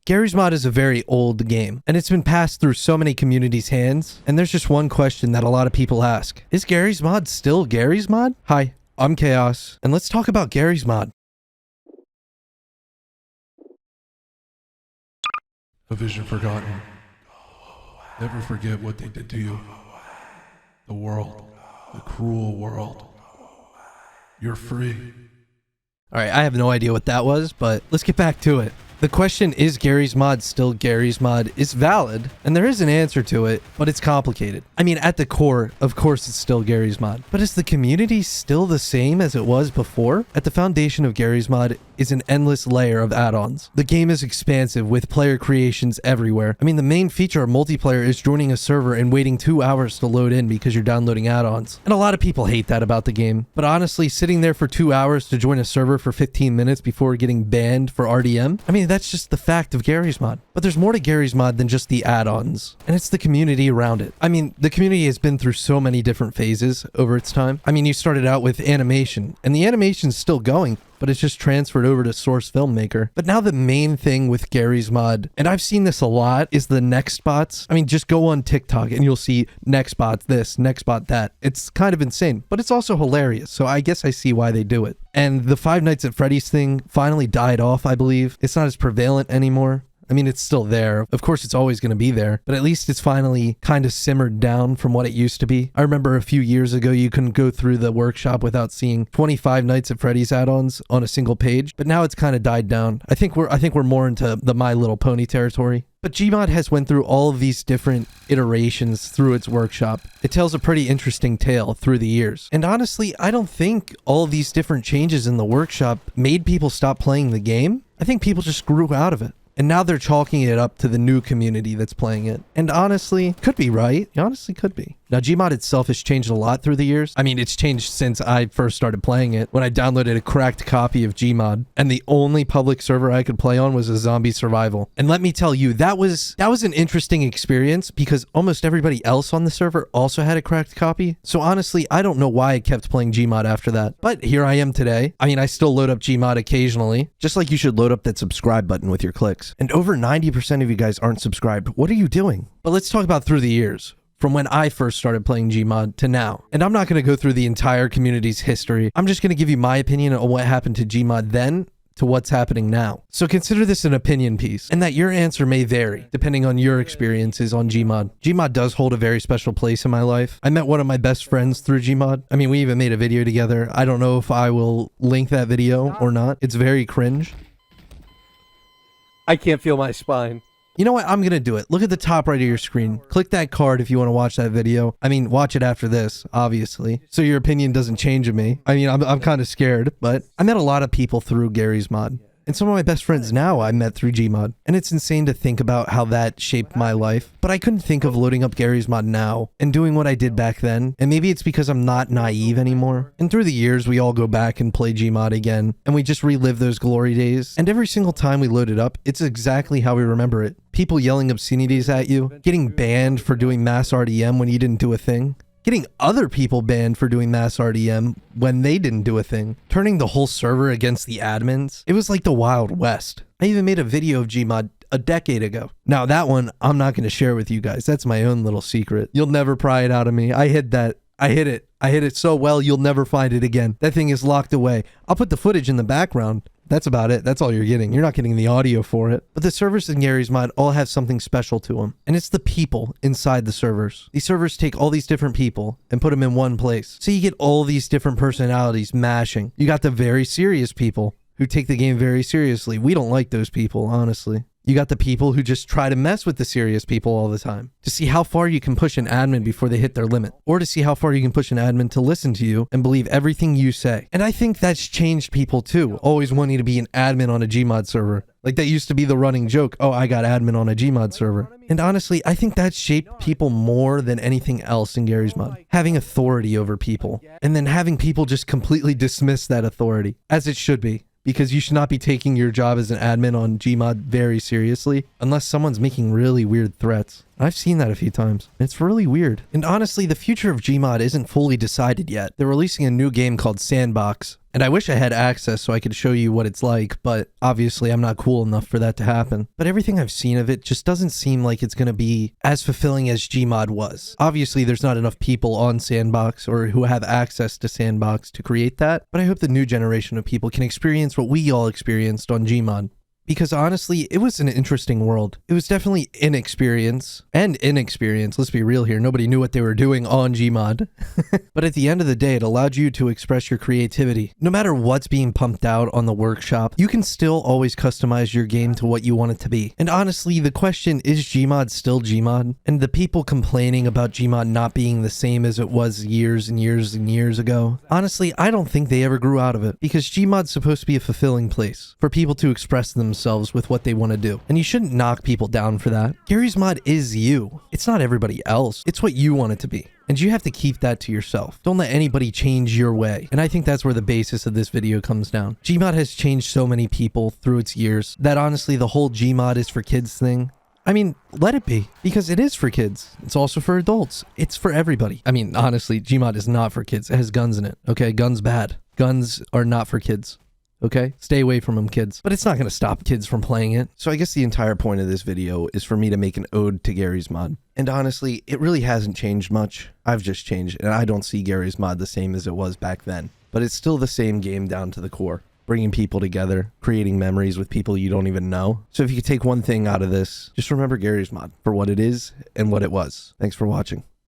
Garry's Mod is a very old game, and it's been passed through so many communities' hands, and there's just one question that a lot of people ask. Is Garry's Mod still Garry's Mod? Hi, I'm Chaos, and let's talk about Garry's Mod. A vision forgotten. Never forget what they did to you. The world. The cruel world. You're free. Alright, I have no idea what that was, but let's get back to it. The question, is Garry's Mod still Garry's Mod, is valid, and there is an answer to it, but it's complicated. I mean, at the core, of course it's still Garry's Mod. But is the community still the same as it was before? At the foundation of Garry's Mod is an endless layer of add-ons. The game is expansive with player creations everywhere. I mean, the main feature of multiplayer is joining a server and waiting 2 hours to load in because you're downloading add-ons. And a lot of people hate that about the game. But honestly, sitting there for 2 hours to join a server for 15 minutes before getting banned for RDM, I mean, that's just the fact of Garry's Mod. But there's more to Garry's Mod than just the add-ons, and it's the community around it. I mean, the community has been through so many different phases over its time. I mean, you started out with animation, and the animation's still going, but it's just transferred over to Source Filmmaker. But now the main thing with Garry's Mod, and I've seen this a lot, is the next bots. I mean, just go on TikTok and you'll see next bot this, next bot that. It's kind of insane, but it's also hilarious, so I guess I see why they do it. And the Five Nights at Freddy's thing finally died off, I believe. It's not as prevalent anymore. I mean, it's still there. Of course, it's always going to be there, but at least it's finally kind of simmered down from what it used to be. I remember a few years ago, you couldn't go through the workshop without seeing 25 Nights at Freddy's add-ons on a single page, but now it's kind of died down. I think we're more into the My Little Pony territory. But Gmod has went through all of these different iterations through its workshop. It tells a pretty interesting tale through the years. And honestly, I don't think all of these different changes in the workshop made people stop playing the game. I think people just grew out of it. And now they're chalking it up to the new community that's playing it. And honestly, could be right. It honestly could be. Now, Gmod itself has changed a lot through the years. I mean, it's changed since I first started playing it, when I downloaded a cracked copy of Gmod, and the only public server I could play on was a zombie survival. And let me tell you, that was an interesting experience because almost everybody else on the server also had a cracked copy. So honestly, I don't know why I kept playing Gmod after that. But here I am today. I mean, I still load up Gmod occasionally, just like you should load up that subscribe button with your clicks. And over 90% of you guys aren't subscribed. What are you doing? But let's talk about through the years. From when I first started playing Gmod to now. And I'm not going to go through the entire community's history. I'm just going to give you my opinion on what happened to Gmod then to what's happening now. So consider this an opinion piece, and that your answer may vary depending on your experiences on Gmod. Gmod does hold a very special place in my life. I met one of my best friends through Gmod. I mean, we even made a video together. I don't know if I will link that video or not. It's very cringe. I can't feel my spine. You know what? I'm going to do it. Look at the top right of your screen. Click that card if you want to watch that video. I mean, watch it after this, obviously, so your opinion doesn't change of me. I mean, I'm kind of scared, but I met a lot of people through Garry's Mod. And some of my best friends now I met through Gmod. And it's insane to think about how that shaped my life. But I couldn't think of loading up Garry's Mod now and doing what I did back then. And maybe it's because I'm not naive anymore. And through the years, we all go back and play Gmod again. And we just relive those glory days. And every single time we load it up, it's exactly how we remember it. People yelling obscenities at you. Getting banned for doing mass RDM when you didn't do a thing. Getting other people banned for doing mass RDM when they didn't do a thing. Turning the whole server against the admins. It was like the Wild West. I even made a video of Gmod a decade ago. Now that one, I'm not going to share with you guys. That's my own little secret. You'll never pry it out of me. I hid that. I hid it. I hid it so well, you'll never find it again. That thing is locked away. I'll put the footage in the background. That's about it. That's all you're getting. You're not getting the audio for it. But the servers in Garry's Mod all have something special to them. And it's the people inside the servers. These servers take all these different people and put them in one place. So you get all these different personalities mashing. You got the very serious people who take the game very seriously. We don't like those people, honestly. You got the people who just try to mess with the serious people all the time to see how far you can push an admin before they hit their limit, or to see how far you can push an admin to listen to you and believe everything you say. And I think that's changed people too, always wanting to be an admin on a Gmod server. Like that used to be the running joke, oh, I got admin on a Gmod server. And honestly, I think that shaped people more than anything else in Garry's Mod. Having authority over people, and then having people just completely dismiss that authority, as it should be. Because you should not be taking your job as an admin on Gmod very seriously unless someone's making really weird threats. I've seen that a few times. It's really weird. And honestly, the future of Gmod isn't fully decided yet. They're releasing a new game called s&box. And I wish I had access so I could show you what it's like, but obviously I'm not cool enough for that to happen. But everything I've seen of it just doesn't seem like it's going to be as fulfilling as Gmod was. Obviously there's not enough people on s&box or who have access to s&box to create that, but I hope the new generation of people can experience what we all experienced on Gmod. Because honestly, it was an interesting world. It was definitely inexperience. Let's be real here. Nobody knew what they were doing on Gmod. But at the end of the day, it allowed you to express your creativity. No matter what's being pumped out on the workshop, you can still always customize your game to what you want it to be. And honestly, the question, is Gmod still Gmod? And the people complaining about Gmod not being the same as it was years and years and years ago, honestly, I don't think they ever grew out of it. Because Gmod's supposed to be a fulfilling place for people to express themselves with what they want to do. And you shouldn't knock people down for that. Garry's Mod is you. It's not everybody else. It's what you want it to be. And you have to keep that to yourself. Don't let anybody change your way. And I think that's where the basis of this video comes down. Gmod has changed so many people through its years that honestly the whole Gmod is for kids thing, I mean, let it be, because it is for kids. It's also for adults. It's for everybody. I mean, honestly, Gmod is not for kids. It has guns in it. Okay, guns bad. Guns are not for kids. Okay? Stay away from them, kids. But it's not going to stop kids from playing it. So I guess the entire point of this video is for me to make an ode to Garry's Mod. And honestly, it really hasn't changed much. I've just changed, and I don't see Garry's Mod the same as it was back then. But it's still the same game down to the core. Bringing people together, creating memories with people you don't even know. So if you could take one thing out of this, just remember Garry's Mod for what it is and what it was. Thanks for watching.